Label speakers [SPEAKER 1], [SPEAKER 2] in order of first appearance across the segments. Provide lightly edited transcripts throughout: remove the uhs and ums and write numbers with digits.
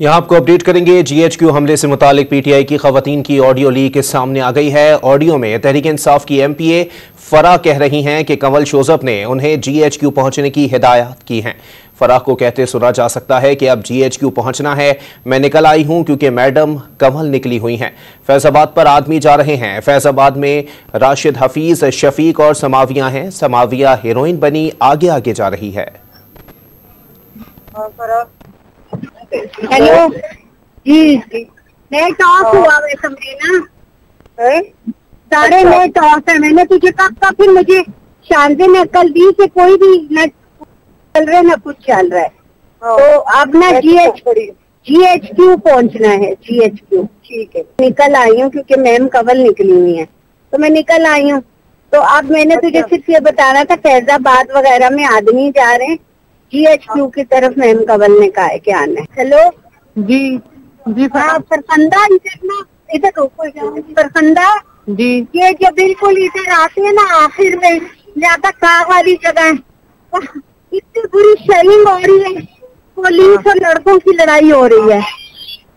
[SPEAKER 1] यहाँ आपको अपडेट करेंगे। GHQ हमले से मुतालिक PTI की खवातीन की ऑडियो लीक सामने आ गई है। ऑडियो में तहरीक इंसाफ की MPA फराह कह रही हैं कि कंवल शोजब ने उन्हें GHQ पहुंचने की हिदायत की है। फराह को कहते सुना जा सकता है कि अब GHQ पहुंचना है, मैं निकल आई हूं क्योंकि मैडम कंवल निकली हुई हैं। फैजाबाद पर आदमी जा रहे हैं। फैजाबाद में राशिद हफीज, शफीक और समाविया हैं। समाविया हीरोइन बनी आगे आगे जा रही है।
[SPEAKER 2] हेलो जी, मैं टॉस हुआ वैसे ना सारे में टॉस है। मैंने तुझे कहा फिर मुझे शांति ने कल दी कि कोई भी न चल रहा है न कुछ चल रहा है, तो अब ना GHQ पहुंचना है। GHQ ठीक है, निकल आई हूँ क्योंकि मैम कंवल निकली हुई है, तो मैं निकल आई हूँ। तो अब मैंने तुझे सिर्फ ये बताना था, फैजाबाद वगैरह में आदमी जा रहे हैं, GHQ की तरफ मैम कंवल ने कहा है कि आना है। हेलो जी परफंदा इधर परफंदा जी, ये जो बिल्कुल इधर आते हैं ना आखिर में ज्यादा कार वाली जगह, इतनी बुरी शेयरिंग हो रही है, पुलिस और लड़कों की लड़ाई हो रही है।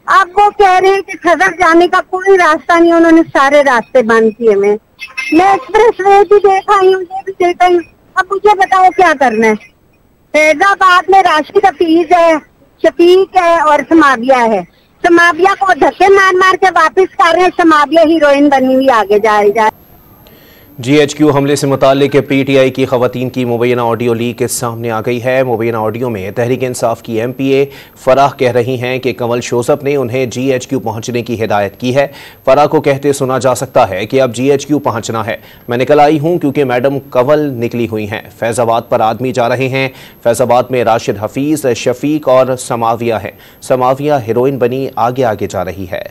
[SPEAKER 2] अब वो कह रहे हैं कि सदर जाने का कोई रास्ता नहीं, उन्होंने सारे रास्ते बंद किए। मैं एक्सप्रेस वे भी देख आई हूँ, ये भी देख आई हूँ। अब मुझे बताओ क्या करना है। फैजाबाद में राशिद हफीज है, शफीक है और समाविया है। समाविया को धक्के मार मार के वापस कर रहे हैं, समाविया हीरोइन बनी हुई आगे जा रही है।
[SPEAKER 1] GHQ हमले से मुतालिक PTI की खवातीन की मुबैना ऑडियो लीक सामने आ गई है। मुबैना ऑडियो में तहरीक इंसाफ की MPA फराह कह रही हैं कि कंवल शोजब ने उन्हें GHQ पहुंचने की हिदायत की है। फराह को कहते सुना जा सकता है कि अब GHQ पहुंचना है, मैं निकल आई हूं क्योंकि मैडम कंवल निकली हुई हैं। फैजाबाद पर आदमी जा रहे हैं। फैजाबाद में राशिद हफीज, शफीक और समाविया है। समाविया हीरोइन बनी आगे आगे जा रही है।